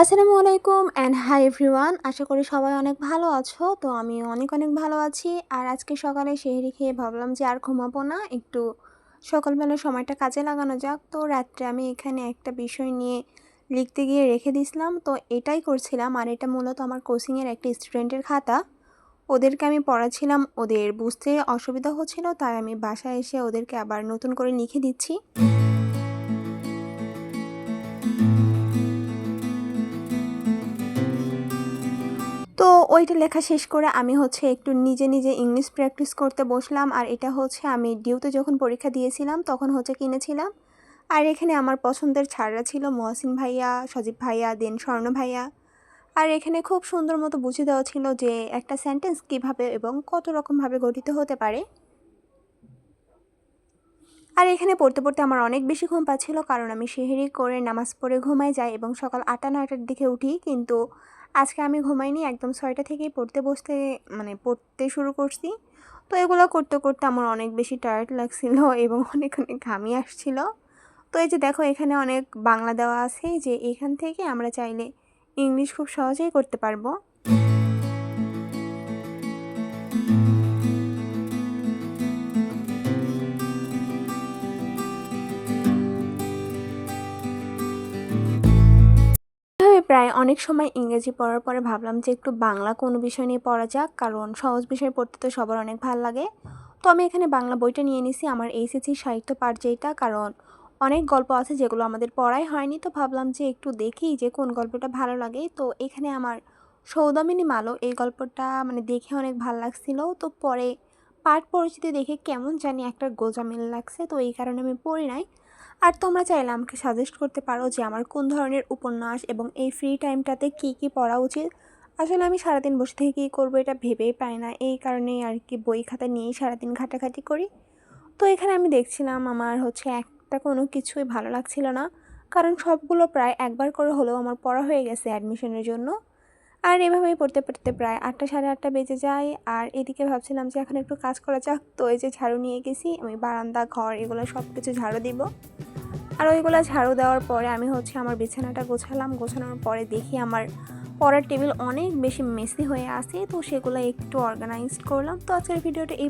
আসসালামু আলাইকুম and hi everyone. আশা করি সবাই অনেক ভালো আছো। তো আমি অনেক অনেক ভালো আছি। আর আজকে সকালে সেহরি খেয়ে ভাবলাম যে আর ঘুমাবো না, একটু সকালবেলা সময়টা কাজে লাগানো যাক। তো রাত্রে আমি এখানে একটা বিষয় নিয়ে লিখতে গিয়ে রেখে দিয়েছিলাম, তো এটাই করছিলাম। আর এটা মূলত আমার কোচিংয়ের একটা স্টুডেন্টের খাতা। ওদেরকে আমি পড়াচ্ছিলাম, ওদের বুঝতে অসুবিধা হচ্ছিল, তাই আমি বাসায় এসে ওদেরকে আবার নতুন করে লিখে দিচ্ছি। তো ওইটা লেখা শেষ করে আমি একটু নিজে নিজে ইংলিশ প্র্যাকটিস করতে বসলাম। আর এটা আমি ডিউতে যখন পরীক্ষা দিয়েছিলাম তখন কিনেছিলাম। আর এখানে আমার পছন্দের ছাড়রা ছিল মহসিন ভাইয়া, সজীব ভাইয়া, দেন স্বর্ণ ভাইয়া। আর এখানে খুব সুন্দর মতো বুঝিয়ে দেওয়া ছিল যে একটা সেন্টেন্স কিভাবে এবং কত রকমভাবে গঠিত হতে পারে। আর এখানে পড়তে পড়তে আমার অনেক বেশি ঘুম পাচ্ছিল, কারণ আমি সেহরি করে নামাজ পড়ে ঘুমাই যাই এবং সকাল 8-9টার দিকে উঠি। কিন্তু আজকে আমি ঘুমাইনি, একদম 6টা থেকেই পড়তে শুরু করছি। তো এগুলো করতে করতে আমার অনেক বেশি টায়ার্ড লাগছিল এবং অনেক অনেক ঘামিয়ে আসছিল। তো এই যে দেখো, এখানে অনেক বাংলা দেওয়া আছে যে এখান থেকে আমরা চাইলে ইংলিশ খুব সহজেই করতে পারবো। প্রায় অনেক সময় ইংরেজি পড়ার পরে ভাবলাম যে একটু বাংলা কোনো বিষয় নিয়ে পড়া যাক, কারণ সহজ বিষয় পড়তে তো সবার অনেক ভালো লাগে। তো আমি এখানে বাংলা বইটা নিয়ে নিছি, আমার এইচএসসি সাহিত্য পাঠ যেটা, কারণ অনেক গল্প আছে যেগুলো আমাদের পড়াই হয়নি। তো ভাবলাম যে একটু দেখি যে কোন গল্পটা ভালো লাগে। তো এখানে আমার সৌদামিনী মালো এই গল্পটা দেখে অনেক ভালো লাগছিল। তো পরে পাঠ পরিচিতি দেখে কেমন জানি একটা গোজামিল লাগছে, তো এই কারণে আমি পড়ি নাই। আর তোমরা চাইলে আমাকে সাজেস্ট করতে পারো যে আমার কোন ধরনের উপন্যাস এবং এই ফ্রি টাইমটাতে কী কী পড়া উচিত। আসলে আমি সারাদিন বসে থেকে কী করবো এটা ভেবেই পাই না, এই কারণেই আর কি বই খাতা নিয়েই সারাদিন ঘাটাঘাটি করি। তো এখানে আমি দেখছিলাম আমার একটা কোনো কিছুই ভালো লাগছিল না, কারণ সবগুলো প্রায় একবার করে হলেও আমার পড়া হয়ে গেছে অ্যাডমিশনের জন্য। আর এভাবেই পড়তে পড়তে প্রায় 8টা 8:30 বেজে যায়। আর এদিকে ভাবছিলাম যে এখন একটু কাজ করা যাক। তো এই যে ঝাড়ু নিয়ে গেছি, আমি বারান্দা ঘর এগুলো সব কিছু ঝাড়ু দিব। আর ওইগুলো ঝাড়ু দেওয়ার পরে আমি আমার বিছানাটা গোছালাম। গোছানোর পরে দেখি আমার পড়ার টেবিল অনেক বেশি মেসি হয়ে আছে, তো সেগুলো একটু অর্গানাইজড করলাম। তো আজকের ভিডিওটা এই